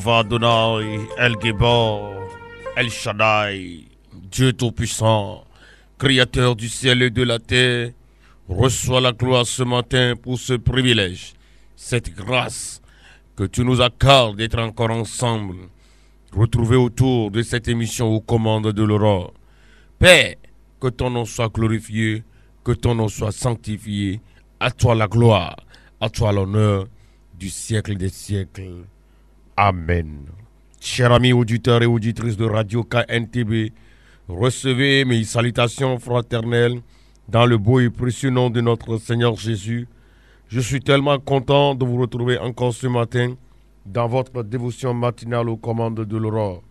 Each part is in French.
Jéhovah Adonai, El Gébor, El Shaddai, Dieu Tout-Puissant, Créateur du ciel et de la terre, reçois la gloire ce matin pour ce privilège, cette grâce que tu nous accordes d'être encore ensemble, retrouvés autour de cette émission aux commandes de l'aurore. Père, que ton nom soit glorifié, que ton nom soit sanctifié, à toi la gloire, à toi l'honneur du siècle des siècles. Amen. Chers amis auditeurs et auditrices de Radio KNTB, recevez mes salutations fraternelles dans le beau et précieux nom de notre Seigneur Jésus. Je suis tellement content de vous retrouver encore ce matin dans votre dévotion matinale aux commandes de l'aurore.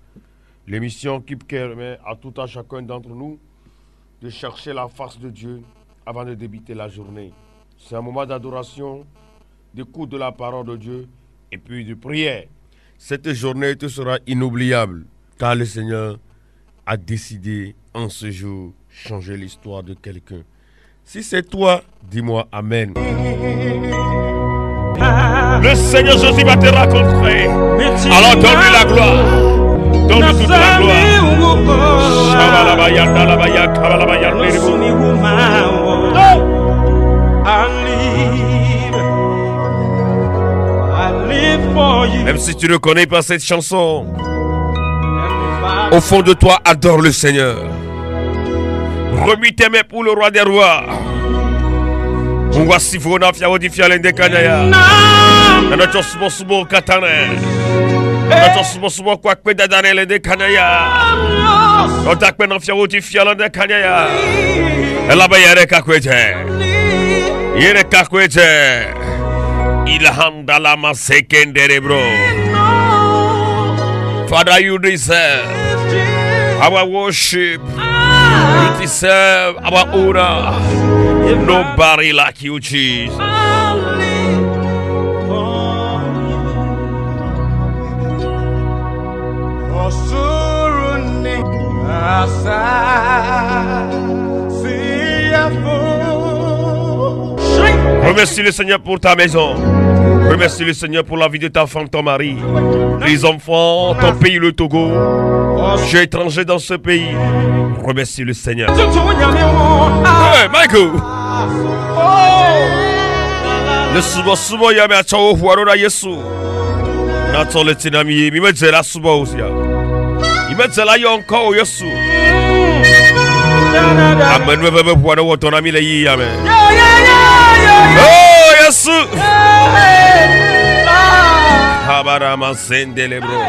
L'émission qui permet à tout à chacun d'entre nous de chercher la face de Dieu avant de débuter la journée. C'est un moment d'adoration, d'écoute de la parole de Dieu et puis de prière. Cette journée te sera inoubliable car le Seigneur a décidé en ce jour changer l'histoire de quelqu'un. Si c'est toi, dis-moi Amen. Le Seigneur Jésus va te rencontrer. Alors donne-lui la gloire. Donne-lui toute la gloire. Même si tu ne connais pas cette chanson, au fond de toi, adore le Seigneur. Remue tes mains pour le roi des rois. Voici vos nafia odifia lende kanyaya. Nanacho sumo sumo katane. Nanacho sumo sumo kwa kweda dane lende kanyaya. Otakpe nafia odifia lende kanyaya. Elaba yere kakwete. Yere kakwete. Ilhanda lama sekendere bro. Father, you deserve our worship. You deserve our honor. Nobody like you, Jesus. Remercie le Seigneur pour ta maison. Remercie le Seigneur pour la vie de ta femme, ton mari, les enfants, ton pays, le Togo. Je suis étranger dans ce pays. Remercie le Seigneur. Hey, Michael! Le subo yame a chao huarora yesu. Nato le tinami mi medzela subo usia. I medzela yonko yesu. Amen we bebe huaro wotonami le yi yame. Oh yesu! Kabarama sendele bro.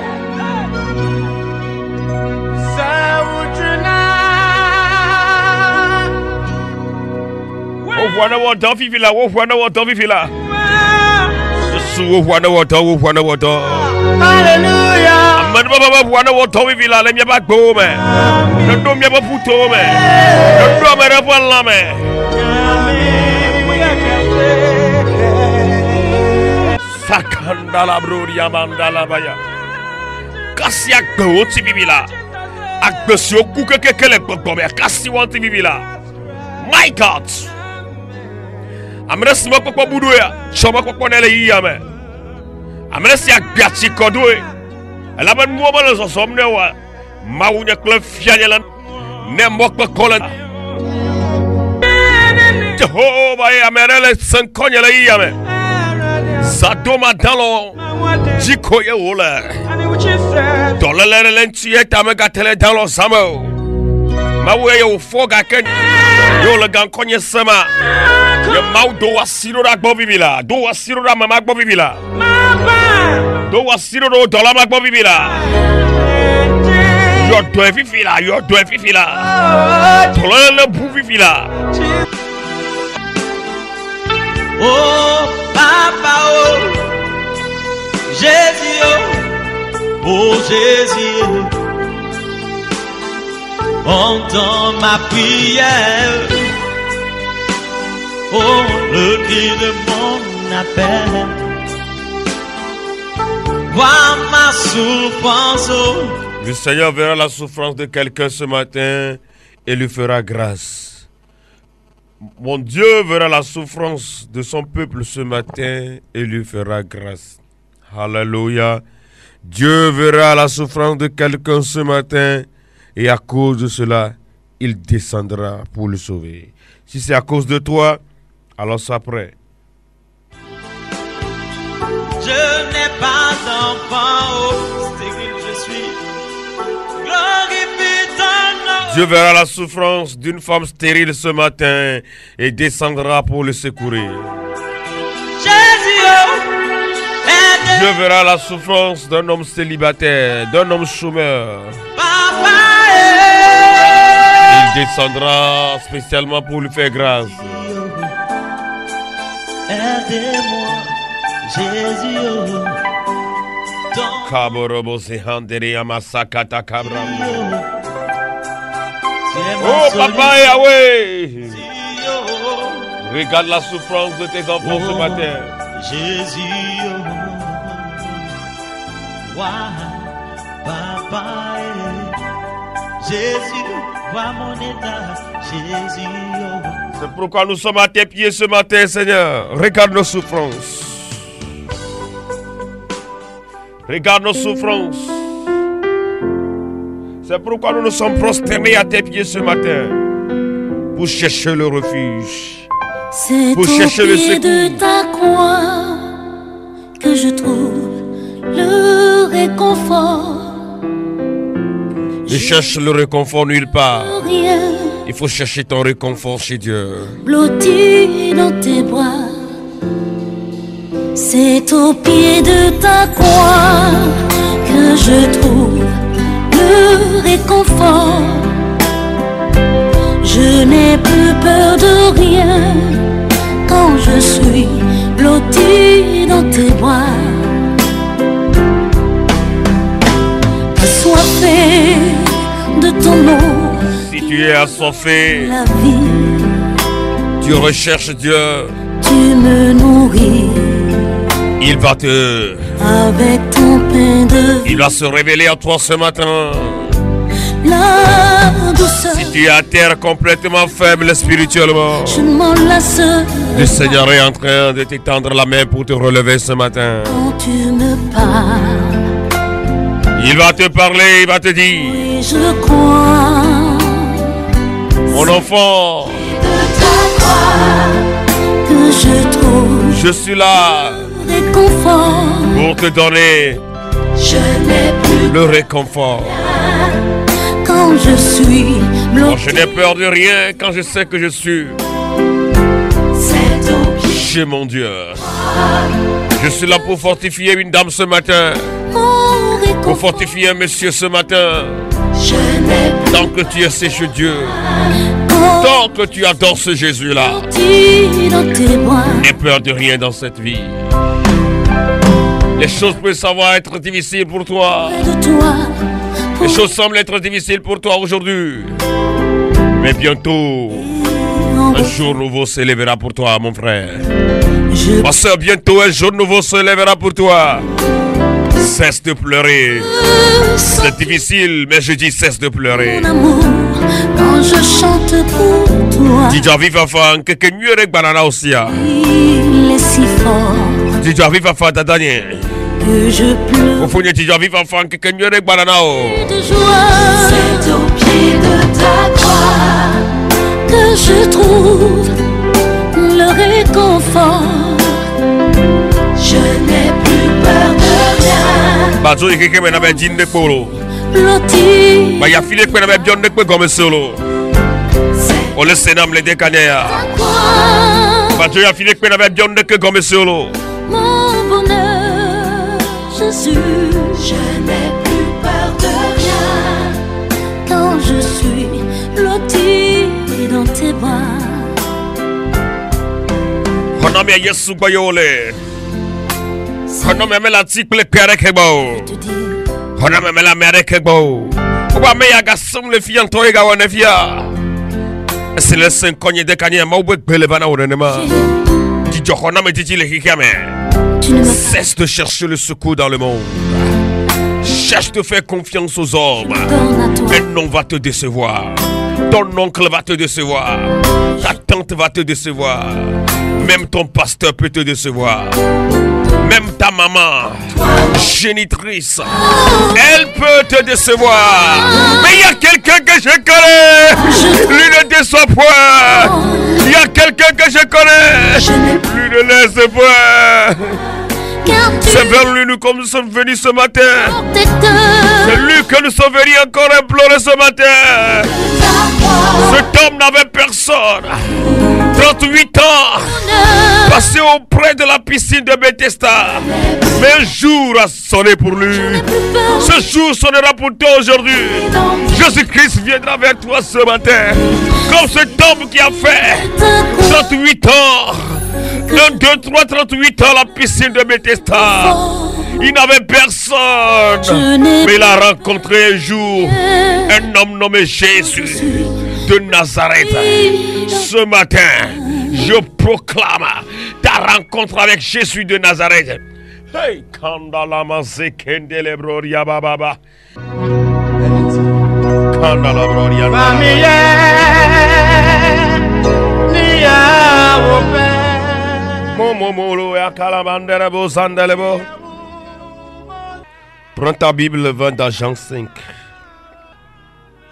Wana wata vivila, wana wata vivila. Yesu wana wata. Hallelujah. Amen baba wana wata vivila le miaba gome. Ndo miaba puto me. Ndo mera pala me. Sakanda la broria mandala baya. Kasi akbo ti vivila. Akbo si oku kekele gbogbome kasi wanti vivila. My God. Amene sima kpokpo budo ya, choma kpokpo nele yi me. Amene si agbiati kodo e. Ela ben mo mo so somne wa. Ma wunya kle fianye la ne mokpo kola. Jehovah ya merele sankonye la yi me. Zadoma dalo. Jiko ye ola. Dolele lenti e tamega tele dalo samo. Ma wuye yo foga ken. Yo le gan konye sama. Ye mau do wasiro ra gbo bibila, do wasiro ra mama gbo bibila. Do wasiro ro dola ma gbo bibila. Yo do efifila. Dola le bu bibila. Oh papa oh Jésus oh Jésus entends ma prière. Oh, le cri de mon appel. Vois ma souffrance. Oh. Le Seigneur verra la souffrance de quelqu'un ce matin et lui fera grâce. Mon Dieu verra la souffrance de son peuple ce matin et lui fera grâce. Alléluia. Dieu verra la souffrance de quelqu'un ce matin et à cause de cela, il descendra pour le sauver. Si c'est à cause de toi, alors sois prêt. Je n'ai pas d'enfant, oh, stérile je suis. Glorifie ton nom. Dieu verra la souffrance d'une femme stérile ce matin et descendra pour le secourir. Jésus, oh, aide. Dieu verra la souffrance d'un homme célibataire, d'un homme chômeur. Papa, Il descendra spécialement pour lui faire grâce. aidez-moi, Jésus, oh. Ton Kaborobo sehandere amasakata kabram. tu es ma Oh papa Yahweh, solution, oh. regarde la souffrance de tes enfants ce matin. Jésus, oh. Wow, papa, Jésus, vois mon état, Jésus, oh. C'est pourquoi nous sommes à tes pieds ce matin, Seigneur. Regarde nos souffrances. Regarde nos souffrances. C'est pourquoi nous nous sommes prosternés à tes pieds ce matin. Pour chercher le refuge. C'est Pour au chercher le pied de secours. ta croix que je trouve le réconfort. Ne cherche le réconfort nulle part. Rien Il faut chercher ton réconfort chez Dieu. blotti dans tes bras. C'est au pied de ta croix que je trouve le réconfort. Je n'ai plus peur de rien quand je suis blotti dans tes bras. Assoiffé de ton eau, Si tu es assoiffé, la vie, tu recherches Dieu. tu me nourris Il va te... avec ton pain de vie. Il va se révéler à toi ce matin. La douceur, Si tu es à terre complètement faible spirituellement, je ne m'en lasse le Seigneur est en train de t'étendre la main pour te relever ce matin. quand tu me parles. Il va te parler, il va te dire, Oui, je crois mon enfant, de ta croix que je trouve je suis là réconfort. pour te donner Je n'ai plus le réconfort. quand je suis Moi, je bloqué. n'ai peur de rien quand je sais que je suis C'est au pied chez mon Dieu. Je suis là pour fortifier une dame ce matin, mon pour réconfort. fortifier un monsieur ce matin. Je n'ai plus Tant que tu es chez Dieu, quand tant que tu adores ce Jésus-là, blotti dans tes bras. n'aie peur de rien dans cette vie. Les choses peuvent savoir être difficiles pour toi. Près de toi, Les choses semblent être difficiles pour toi aujourd'hui. Mais bientôt, un jour nouveau se lèvera pour toi, mon frère. je Ma soeur, bientôt un jour nouveau se lèvera pour toi. Cesse de pleurer. sens C'est difficile, mais je dis cesse de pleurer. mon amour quand je chante pour toi. Dis viva fa que mieux avec banana aussi. Il est si fort Dis viva fa dadanye. que je pleure Au fond, dis viva fa que mieux avec banana. de joie. C'est au pied de ta croix que je trouve le réconfort. Je n'ai plus peur de rien. Bazo yeke mena be jinde polo. Blotti Ba ya file kwena be bionde kwe gome solo. c'est O le senam le dekanya. ta croix. Bazo ya file kwena be bionde kwe gome solo. Mon bonheur, Jésus, je n'ai plus peur de rien quand je suis blotti dans tes bras. Hono me Yesu kwa yole. Hono me la tikle pere kebo. Te dire, Hono me la mere kebo. Oba me ya gasum le fian to ga wona fia. C'est le 5 konye dekanya ma obe gbele bana wonema. Di jokona me titi le hikame. tu ne m'as Cesse de chercher le secours dans le monde. Cherche de faire confiance aux hommes. donne à toi. Un nom va te décevoir. Ton oncle va te décevoir. Ta tante va te décevoir. Même ton pasteur peut te décevoir. Même ta maman, génitrice, elle peut te décevoir. Mais il y a quelqu'un que je connais, lui ne déçoit point. Il y a quelqu'un que je connais, lui ne laisse point. C'est vers lui que nous sommes venus ce matin. C'est lui que nous sommes venus encore implorer ce matin. Cet homme n'avait personne. 38 ans passé auprès de la piscine de Bethesda. Mais un jour a sonné pour lui. Ce jour sonnera pour toi aujourd'hui. Jésus-Christ viendra vers toi ce matin. Comme cet homme qui a fait 38 ans. 1, 2, 3, 38 ans à la piscine de Bethesda. Il n'avait personne. Mais il a rencontré un jour un homme nommé Jésus de Nazareth. Ce matin, je proclame ta rencontre avec Jésus de Nazareth. Hey, Kandala Mazekende Broria Baba. Kandala Broria Baba. Prends ta Bible, va dans Jean 5.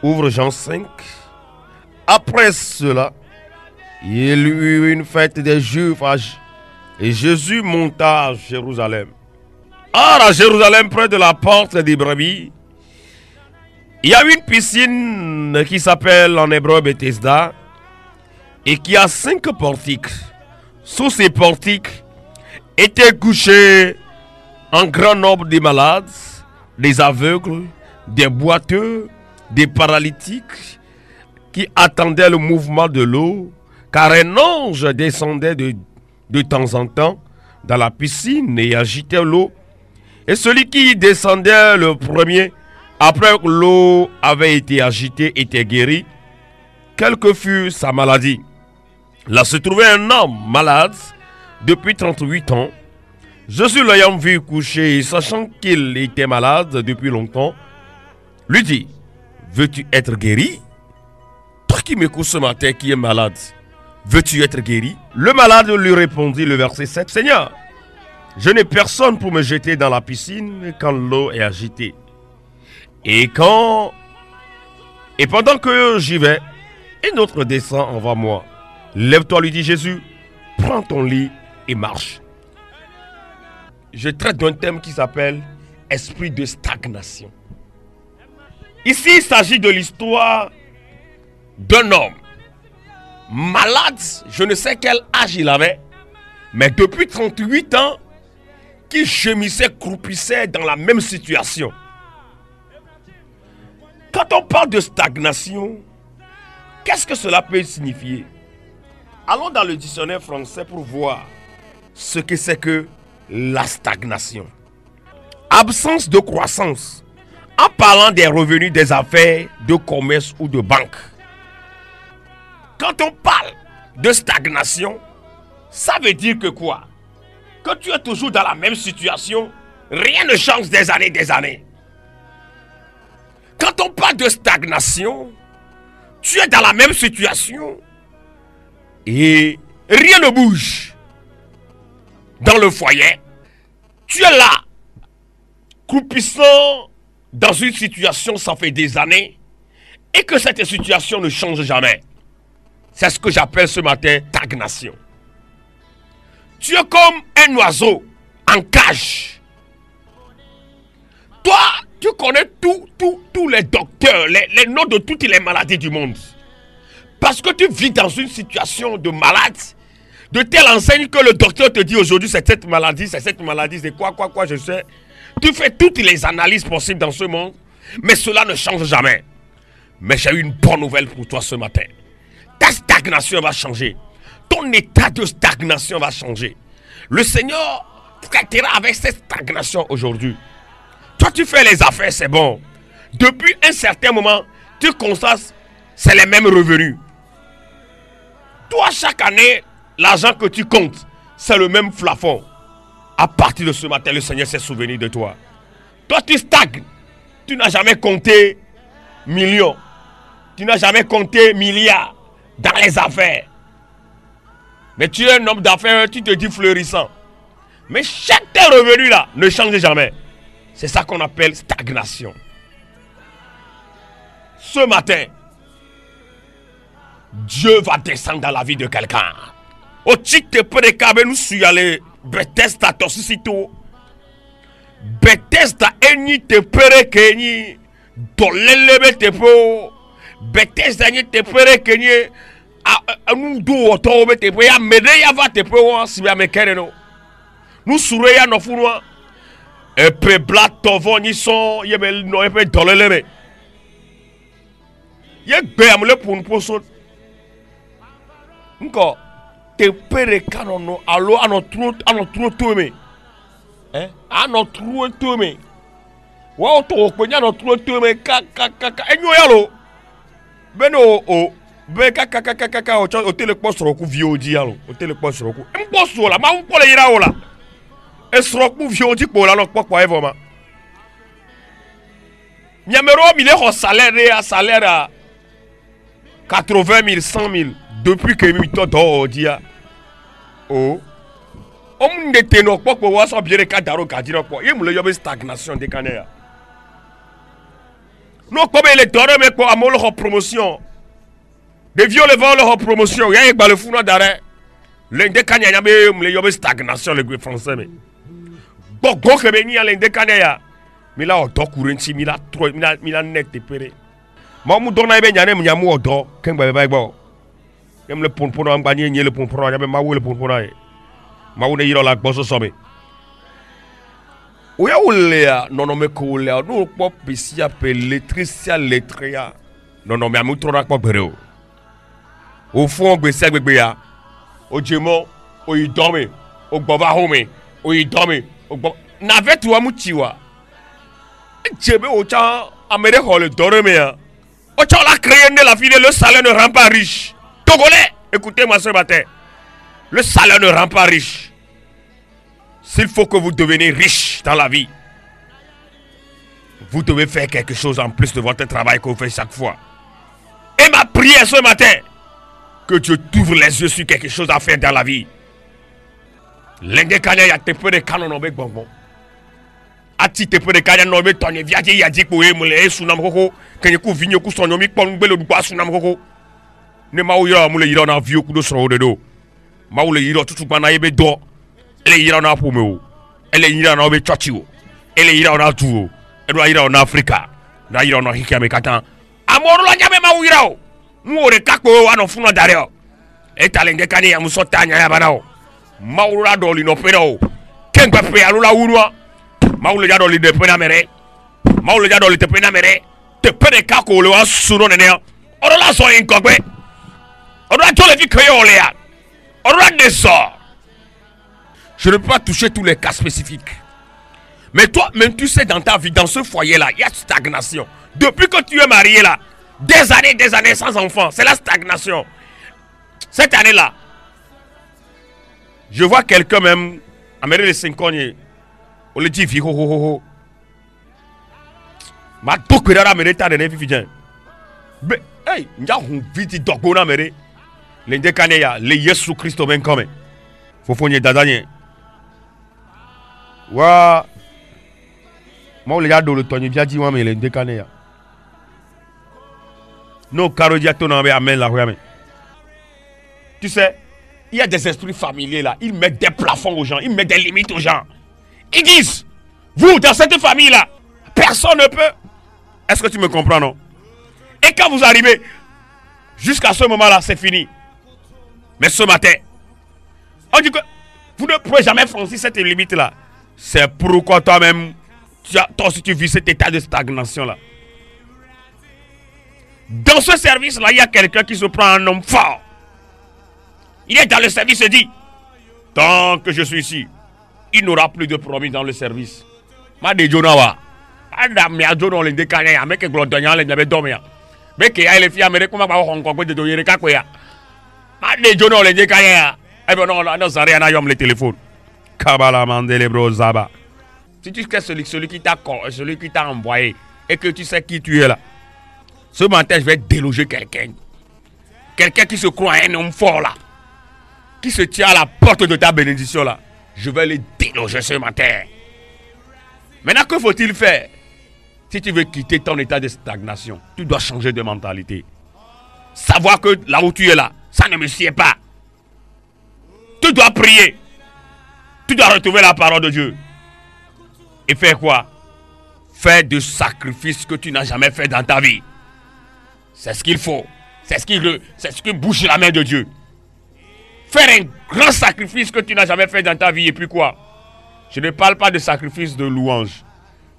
Ouvre Jean 5. Après cela, il y eut une fête des Juifs et Jésus monta à Jérusalem. Or, à Jérusalem, près de la porte des brebis, il y a une piscine qui s'appelle en hébreu Bethesda et qui a 5 portiques. Sous ces portiques étaient couchés un grand nombre de malades, des aveugles, des boiteux, des paralytiques qui attendaient le mouvement de l'eau, car un ange descendait de temps en temps dans la piscine et agitait l'eau. Et celui qui descendait le premier, après que l'eau avait été agitée, était guéri, quelle que fût sa maladie. Là se trouvait un homme malade depuis 38 ans. Jésus l'ayant vu coucher et sachant qu'il était malade depuis longtemps, lui dit: veux-tu être guéri? Toi qui m'écoutes ce matin qui est malade, veux-tu être guéri? Le malade lui répondit, le verset 7, Seigneur, je n'ai personne pour me jeter dans la piscine quand l'eau est agitée. Et pendant que j'y vais, un autre descend avant moi. Lève-toi, lui dit Jésus, prends ton lit et marche. Je traite d'un thème qui s'appelle esprit de stagnation. Ici, il s'agit de l'histoire d'un homme malade, je ne sais quel âge il avait, mais depuis 38 ans, qui gémissait, croupissait dans la même situation. Quand on parle de stagnation, qu'est-ce que cela peut signifier? Allons dans le dictionnaire français pour voir ce que c'est que la stagnation. Absence de croissance, en parlant des revenus des affaires, de commerce ou de banque. Quand on parle de stagnation, ça veut dire que quoi? Que tu es toujours dans la même situation, rien ne change des années. Quand on parle de stagnation, tu es dans la même situation et rien ne bouge. Dans le foyer, tu es là, croupissant dans une situation, ça fait des années, et que cette situation ne change jamais. C'est ce que j'appelle ce matin stagnation. Tu es comme un oiseau en cage. Toi, tu connais tous les docteurs, les noms de toutes les maladies du monde. Parce que tu vis dans une situation de malade, de telle enseigne que le docteur te dit aujourd'hui c'est cette maladie, c'est quoi, je sais. Tu fais toutes les analyses possibles dans ce monde, mais cela ne change jamais. Mais j'ai une bonne nouvelle pour toi ce matin. Ta stagnation va changer. Ton état de stagnation va changer. Le Seigneur traitera avec cette stagnation aujourd'hui. Toi, tu fais les affaires, c'est bon. Depuis un certain moment, tu constates, c'est les mêmes revenus. Toi, chaque année, l'argent que tu comptes, c'est le même plafond. À partir de ce matin, le Seigneur s'est souvenu de toi. Toi, tu stagnes. Tu n'as jamais compté millions. Tu n'as jamais compté milliards dans les affaires. Mais tu es un homme d'affaires, tu te dis fleurissant. Mais chaque tes revenus là ne change jamais. C'est ça qu'on appelle stagnation. Ce matin, Dieu va descendre dans la vie de quelqu'un. Au titre de précaber nous sur les Bethesda tosisito. Bethesda eni te pere kenyi dolelebe te po. Bethesda ni te pere kenyi nous do otobe te po ya mede ya va te po si ya mekere no. Nous soure ya no funwa. E pe blat tovo ni son yebe no e pe dolelebe. Ye gbe amle pour poso. Nko te pere kanono alo anotro tome. Anotro tome. Wa to ko nya anotro tome ka enyo yalo. Beno o be ka o tele posoro ku viodi yalo. O tele posoro ku. Mposo la ma unko le yira ola. E soro ku viodi po la no popo evoma. Nyamero mi le ho salaire à 80 000, 100 000 depuis que mi to do dia. Oh. On ne te no popo wa so biere ka daro ka diro po. Yemule yobe stagnation de kanea. No comme les doré mais pour amolo promotion. De viole vont leur promotion. Ya ba le funa d'arrêt. L'inde kanya ya be mule yobe stagnation le français mais. Bogo ke be ni l'inde kanea. Mila odo kurenti mila net te pere. Ma mu dona be nyane mu nyamu odo ken ba ba gbo. Yem le ponpono am ganye le ponpono ya be ma wo le ponpono e. Ma wo ne yiro la gbo so so me. Oya olea non me ko olea no po pesi appelé Tricia letria. Non me amu tro na po bere o. O fun gbese agbegbe ya. O jemo o idome o gbo ba home o idome o gbo na vetu amu chiwa. Jebe o cha amere hole dorme ya. O cha la créer de la vie le salaire ne rend pas riche. Togolais, écoutez-moi ce matin. Le salaire ne rend pas riche. S'il faut que vous deveniez riche dans la vie, vous devez faire quelque chose en plus de votre travail que vous faites chaque fois. Et ma prière ce matin, que Dieu t'ouvre les yeux sur quelque chose à faire dans la vie. L'ende kanya ya te peu de canon avec bonbon. Ati te peu de kanya no be tonye viaje ya di ko e mule e sunam koko kenye ku vinyo ku sonyo mi pon gbelo du kwa sunam koko. Ne ma uyira mule yira na viyo ku do soro de do. Ma ule yira tutu bana yebe do. Ele yira na pome o. Ele yira na obe chochi o. Ele yira na tu o. Ele yira na Africa. Na yira na hiki amekata. Amoro la nyame ma uyira o. Mu ore kakpo wa no funa dare o. E talenge kani ya musota nya ya bana o. Ma ura do li no pera o. Kengba pe alula urwa. Ma ule ya do li de pena mere. Ma ule ya do li te pena mere. Te pene kako le wa suno nene. Oro la so inkogbe. Oro la tole vi kreye olea. Oro la deso. Je ne peux pas toucher tous les cas spécifiques. Mais toi, même tu sais dans ta vie, dans ce foyer-là, il y a stagnation. Depuis que tu es marié là, des années sans enfant, c'est la stagnation. Cette année-là, je vois quelqu'un même, Amérique de 5 ans, on le dit, ho ho ho ho. Ma tokera Amérique ta de nevi mais hey, n'y a un vite dogona Amérique. L'inde kaneya, le Yesu Christo ben comme. Faut fonner dadanye. Wa moi le yado le toni viadi wa me le ndekane ya no karo dia to na be amen la amen. Tu sais, il y a des esprits familiers là, ils mettent des plafonds aux gens, ils mettent des limites aux gens. Ils disent vous dans cette famille là, personne ne peut. Est-ce que tu me comprends non? Et quand vous arrivez jusqu'à ce moment là, c'est fini. Mais ce matin, on dit que vous ne pouvez jamais franchir cette limite là. C'est pourquoi toi-même, toi aussi tu vis cet état de stagnation là. Dans ce service là, il y a quelqu'un qui se prend un homme fort. Il est dans le service et dit, tant que je suis ici, il n'aura plus de promis dans le service. Ma de Jonawa. Adam ya Jono le dekanya ya meke glodanya le nyabe domia. Meke ya le fi America ma ba Hong Kong de doyere ka ko ya. Ma de Jono le dekanya ya. Eh ben non, non, ça rien à yom le téléphone. Kabala mandele bro zaba. Si tu sais celui qui t'a envoyé et que tu sais qui tu es là. Ce matin, je vais déloger quelqu'un. Quelqu'un qui se croit un homme fort là. Qui se tient à la porte de ta bénédiction là. Je vais le déloger. loger ce matin. Maintenant, que faut-il faire? Si tu veux quitter ton état de stagnation, tu dois changer de mentalité. Savoir que là où tu es là, ça ne me sied pas. Tu dois prier. Tu dois retrouver la parole de Dieu. Et faire quoi? Faire des sacrifices que tu n'as jamais fait dans ta vie. C'est ce qu'il faut. C'est ce qui bouge la main de Dieu. Faire un grand sacrifice que tu n'as jamais fait dans ta vie. Et puis quoi? Je ne parle pas de sacrifice de louange.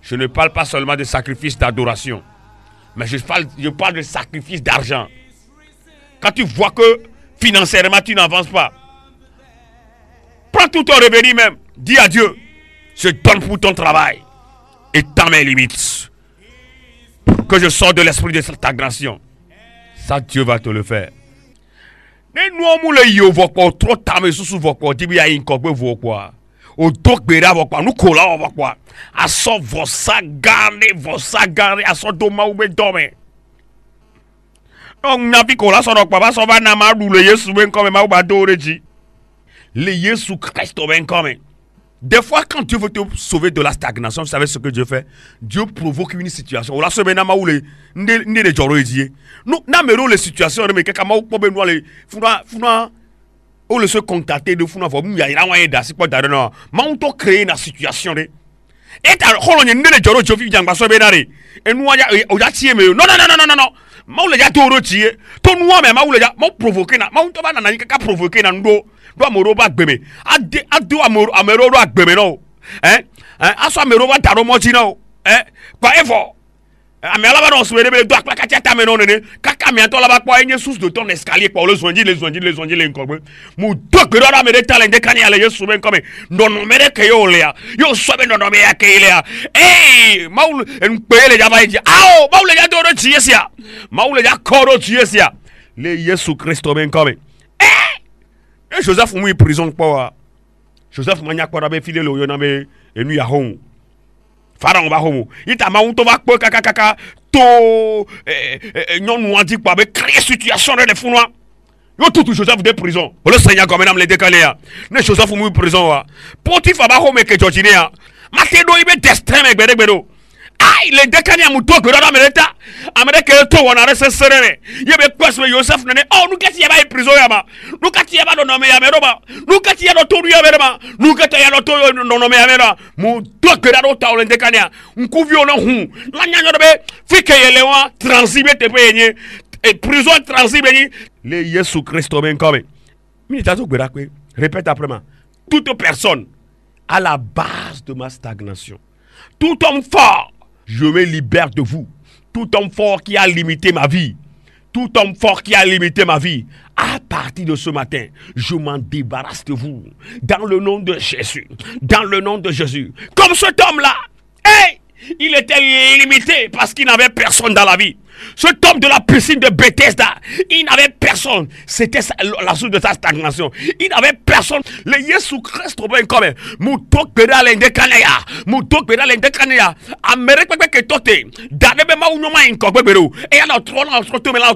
Je ne parle pas seulement de sacrifice d'adoration. Mais je parle de sacrifice d'argent. Quand tu vois que financièrement tu n'avances pas, prends tout ton revenu même. Dis à Dieu, je donne pour ton travail. Et dans mes limites. Que je sors de l'esprit de stagnation. Ça, Dieu va te le faire. Mais nous, on le yo vokwa trop tame susu vokwa dibi ayi nkogbe vokwa. O dok bera vokwa nous kola vokwa. Aso vosa gane aso doma ube dome. On n'a plus kola so rokwa ba so ba na ma le Yesu ben comme ma ba doreji. Le Yesu Christ ben comme. Des fois, quand Dieu veut te sauver de la stagnation, vous savez ce que Dieu fait? Dieu provoque une situation. On l'a sauvé dans les gens qui nous n'avons les situations, mais quelqu'un m'a oublié les funa ou le se contacter de funa pour il y a un d'assis pas d'arrêt. Mais on t'a créé une situation. Et t'as rôle les gens qui viennent pas sauver n'arrêt. Et nous on a tiré mais non. Mais on les a tout retiré. Tout nous même on les a provoqué na. Mais on t'a pas na quelqu'un provoqué na nous. Amoro ba gbeme adu amero ba gbeme no aso amero ba taro moji no kwa efo amela ba no so ere be do akla katia ta me no ne kaka mi anto la ba kwa enye sous de ton escalier kwa les zonji le nkogbe mu do gbero ra me de talent de kani ale yesu ben comme no mere ke yo le yo so be no me ya ke le maul en pele ja ba ji maul ja do ro ji yesia maul ja koro ji yesia le Yesu Christ ben comme et Joseph mou prison quoi. Joseph mania quoi d'abe filé le yona be enu ya home. Pharaon ba home. Ita ma unto va kaka to non nous a dit quoi be créer situation de founois. Yo tout Joseph de prison. Le Seigneur comme même les décalé. Ne Joseph mou prison wa. Potiphar ba home que Georgine ya. Matedo ibe d'extrême gbedegbedo. Aïe, les décanés à mouton que dans l'Amérique, Amérique est tout, on a resté serré. Il y avait quoi sur Joseph, nous qu'est-ce y a pas prison, nous qu'est-ce y a pas de nommé Améroba, nous qu'est-ce y a de tout, nous qu'est-ce y a de tout, nommé Améra, mouton que dans l'autre, les décanés, on couvre on la nyanya de fike yelewa, transibé te peigné, et prison transibé, les Jésus Christ ben comme. Militaire Berakwe, répète après moi, toute personne à la base de ma stagnation, tout homme fort, je me libère de vous. Tout homme fort qui a limité ma vie. Tout homme fort qui a limité ma vie. À partir de ce matin, je m'en débarrasse de vous. Dans le nom de Jésus. Dans le nom de Jésus. Comme cet homme-là. Il était limité parce qu'il n'avait personne dans la vie. Cet homme de la piscine de Bethesda, il n'avait personne. C'était la source de sa stagnation. Il n'avait personne. Le Jésus Christ, comme Moutok Pera Lendekanea, Moutok Pera Lendekanea, Amérique que tote, Dadebe Maunoma in Kobero, et elle a trop elle a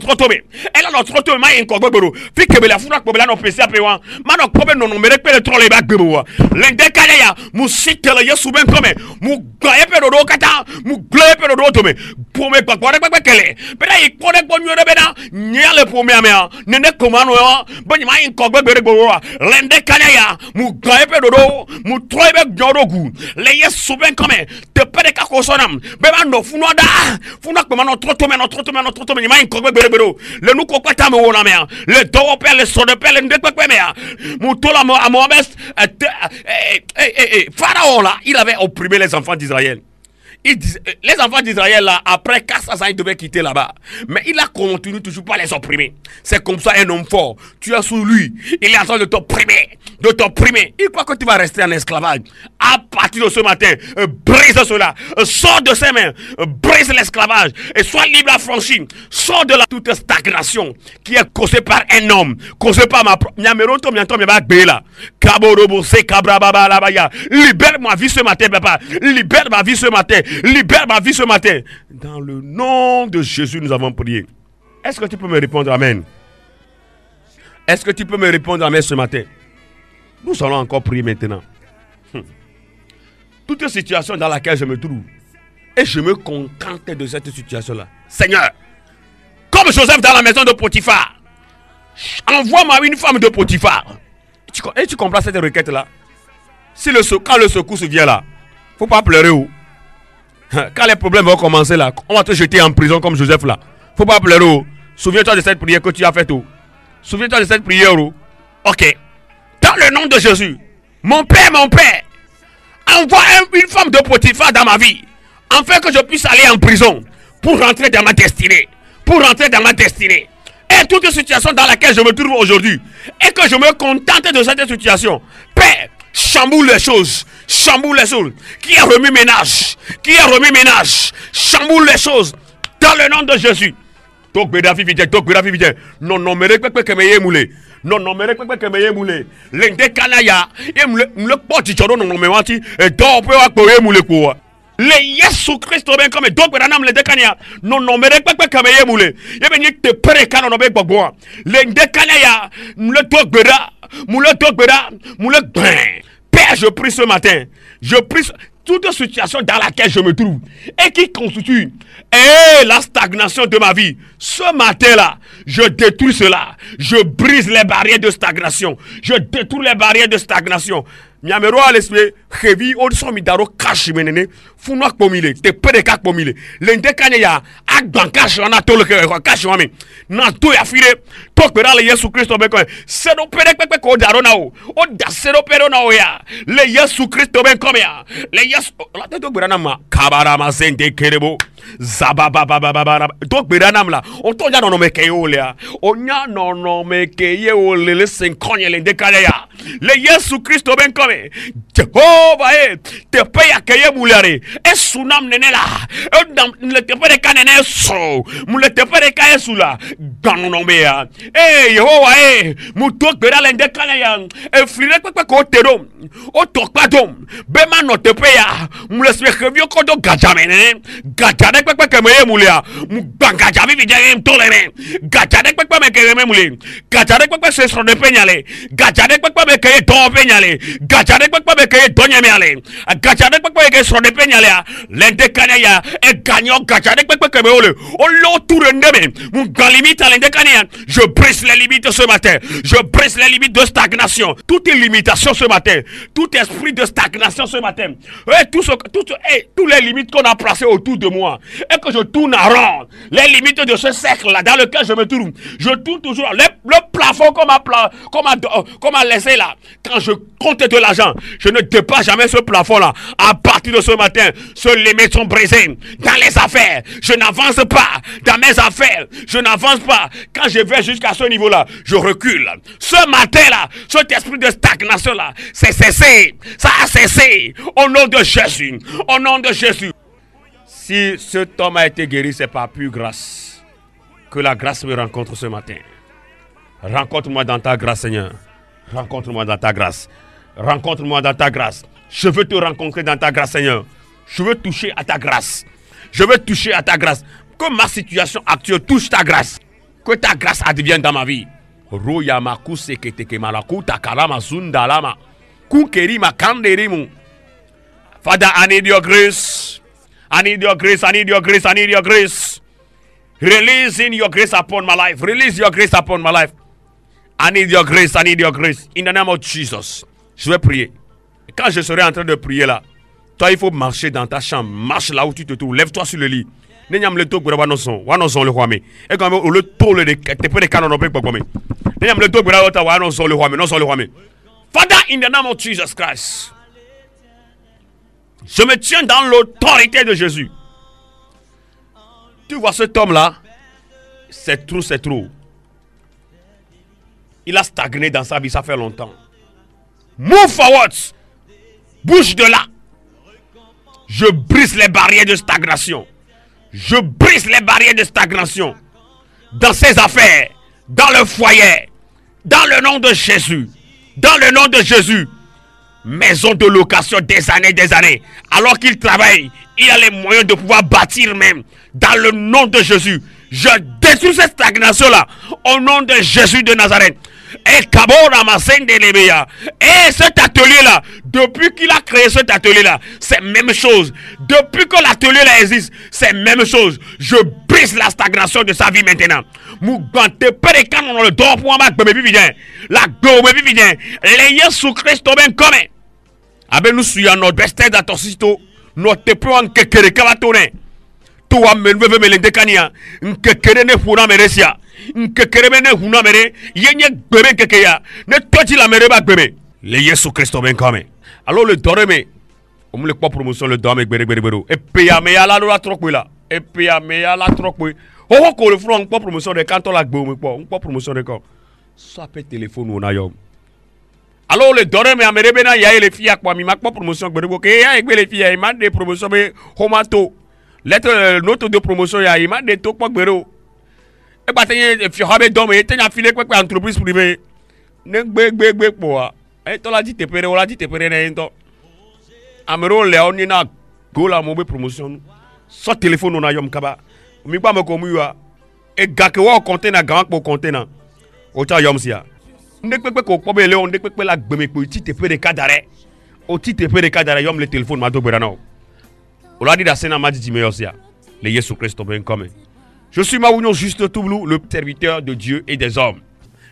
trop in Kobero, Fike la Funa Kobela no Pesia Pewa, Mano Kobe no Merek le troll back Bebo, Lendekanea, Musik le Yesu Ben comme, Muglaepe do Kata, Muglaepe do Tome, pour me Bakele. Bena ikone bonyo bena nyale po mea nene komano yo bani ma inkogbe bere gbowa lende kanaya mu gaipe dodo mu troibe gjorogu le yesu ben comme te pere ka kosonam beba no funwa komano trotome ma inkogbe bere bero le nu kokata me wona mea le do pe le so de pe le ndekpe mea mu tola mo amobes Pharaon là il avait opprimé les enfants d'Israël. Les enfants d'Israël, là, après 400 ans, ils devaient quitter là-bas. Mais il a continué toujours pas les opprimer. C'est comme ça un homme fort. Tu es sous lui. Il est en train de t'opprimer. Il croit que tu vas rester en esclavage. À partir de ce matin, brise cela. Sors de ses mains. Brise l'esclavage. Et sois libre à franchir. Sors de toute stagnation qui est causée par un homme. Causée par ma propre. Libère ma vie ce matin, papa. Libère ma vie ce matin. Libère ma vie ce matin. Dans le nom de Jésus, nous avons prié. Est-ce que tu peux me répondre amen? Est-ce que tu peux me répondre amen ce matin? Nous allons encore prier maintenant. toute situation dans laquelle je me trouve, et je me contente de cette situation-là. Seigneur, comme Joseph dans la maison de Potiphar, envoie-moi une femme de Potiphar. Et tu comprends cette requête-là? Quand le secours se vient là, faut pas pleurer. Quand les problèmes vont commencer là, on va te jeter en prison comme Joseph là. Faut pas pleurer. Souviens-toi de cette prière que tu as faite. Souviens-toi de cette prière. Ok. Dans le nom de Jésus, mon Père, envoie une femme de Potiphar dans ma vie, afin que je puisse aller en prison pour rentrer dans ma destinée. Et toute situation dans laquelle je me trouve aujourd'hui, et que je me contente de cette situation, Père, chamboule les choses. Qui a remis ménage, chamboule les choses dans le nom de Jésus. Non, l'ende kanaya, le poti choro non me wanti, et dope wa koye moule quoi. Le Yesu Christo ben comme dope ranam le dekania, non me rekpe kameye moule. Ye ben te pere kana no be gbogbo. L'ende kanaya, moule ben. Père, je prie ce matin, toute situation dans laquelle je me trouve et qui constitue la stagnation de ma vie. Ce matin-là, je détruis cela. Je brise les barrières de stagnation. Je détruis les barrières de stagnation. Miamero à l'esprit, heavy, on midaro cash menene, funwa pomile, te pereka pomile. L'ende kaneya, agban cash on a tout le cash wami. Na tout ya file, tokera le Yesu Christo ben comme, c'est no pereka ko darona o da sero perona o ya. Le Yesu Christo ben comme ya. Le Yesu, la tête de ma kabarama sente kerebo. Zababababababa. Donc beranam là, on tonya non me keyo là. On ya non me keyo le 50 l'ende kaneya. Le Yesu Christo ben comme Jehovah te paye akeye mulare e sunam nene la le te paye kanene so mu le te paye kaye sula ganono mea Jehovah mu to gbera lende kanaya e flire pepe ko tero o tokpa dom be ma no te paye mu le se revio ko do gajamene gajade pepe ke me mulea mu bangaja bi je tolere gajade pepe me ke me mule gajade pepe se so de peñale gajade pepe me ke do peñale gachade kwa beke donya meale gachade kwa beke so de peñale lende kanaya e gagnon gachade kwa beke meole o lo tour ndeme mon limite lende kanaya. Je brise les limites ce matin, je brise les limites de stagnation, toute limitation ce matin, tout esprit de stagnation ce matin, et tous les limites qu'on a placées autour de moi et que je tourne en rond, les limites de ce cercle là dans lequel je me tourne, je tourne toujours le plafond qu'on m'a laissé là. Quand je compte de l'argent, je ne dépasse jamais ce plafond-là. À partir de ce matin, ces limites sont brisées. Dans les affaires, je n'avance pas. Dans mes affaires, je n'avance pas. Quand je vais jusqu'à ce niveau-là, je recule. Ce matin-là, cet esprit de stagnation-là, c'est cessé. Ça a cessé. Au nom de Jésus. Au nom de Jésus. Si cet homme a été guéri, c'est par pure grâce. Que la grâce me rencontre ce matin. Rencontre-moi dans ta grâce, Seigneur. Rencontre-moi dans ta grâce. Rencontre-moi dans ta grâce. Je veux te rencontrer dans ta grâce, Seigneur. Je veux toucher à ta grâce. Je veux toucher à ta grâce. Que ma situation actuelle touche ta grâce. Que ta grâce advienne dans ma vie. Roya makuse keteke malakuta kalama zundalama. Kunkeri makanderimu. Father, I need your grace. I need your grace. I need your grace. I need your grace. Releasing your grace upon my life. Release your grace upon my life. I need your grace. I need your grace. In the name of Jesus. Je vais prier. Quand je serai en train de prier là, toi il faut marcher dans ta chambre. Marche là où tu te trouves. Lève-toi sur le lit. Nenyam le tog bra son le roi mais et quand le tol de te peut canon non pas mais nenyam le tog bra ta non son le roi mais non son le roi mais Father, in the name of Jesus Christ, je me tiens dans l'autorité de Jésus. Tu vois cet homme là, c'est trop. Il a stagné dans sa vie, ça fait longtemps. Move forward. Bouge de là. Je brise les barrières de stagnation. Je brise les barrières de stagnation. Dans ses affaires, dans le foyer, dans le nom de Jésus. Dans le nom de Jésus. Maison de location des années. Alors qu'il travaille, il a les moyens de pouvoir bâtir même. Dans le nom de Jésus. Je détruis cette stagnation là. Au nom de Jésus de Nazareth. Et Kabora Masendelebea. Et cet atelier-là, depuis qu'il a créé cet atelier-là, c'est même chose. Depuis que l'atelier-là existe, c'est même chose. Je brise la stagnation de sa vie maintenant. Mougante Perekan dans le dos pour un bébé vivant. La gomme vivant. Les Yesu Christ ben comme. Abe nous suivons notre besté d'atosito. Notre plan que kavatonne. Toi me veut me l'indécania. Nkekere ne fura meresia. Nkekere ne huna mere. Yenye bébé kekeya. Ne toti la mere ba bébé. Les Yesu Christ ben comme. Alors le dorme. On me le pas promotion le dorme bere bere bere. Et paya me ala la trop là. Et paya me ala trop. Oh ko le front pas promotion de quand on la gbe on pas promotion de quand. Ça peut téléphone on a yom. Alors le dorme me amere bena ya les filles quoi mi mak pas promotion bere bo ke ya egbe les filles il m'a des promotions mais homato. Lettre note de promotion ya il m'a des to pas bere. E ba tenye fi habe dorme e tenye afile kwa entreprise privée. Ne gbe po. E to la dit te pere na ento. Amero le oni na go la mo be promotion. So téléphone on a yom kaba. Mi pa me komuwa e gake wa compter na grand pour compter na. O cha yom sia. Ndekpekpe ko pobe le on ndekpekpe la gbeme ko ti te pere kadare. O ti te pere kadare yom le téléphone ma do gbera na. O la di da sena ma di me yosia. Le Yesu Christ ben comme. Je suis Maounion Juste Toublou, le serviteur de Dieu et des hommes.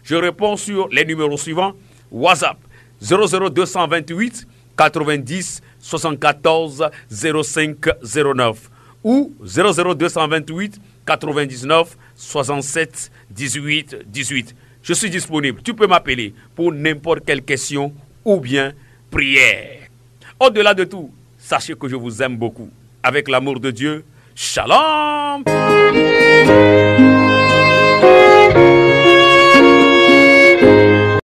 Je réponds sur les numéros suivants. WhatsApp 00228 90 74 05 09 ou 00228 99 67 18 18. Je suis disponible. Tu peux m'appeler pour n'importe quelle question ou bien prière. Au-delà de tout, sachez que je vous aime beaucoup. Avec l'amour de Dieu, Shalom!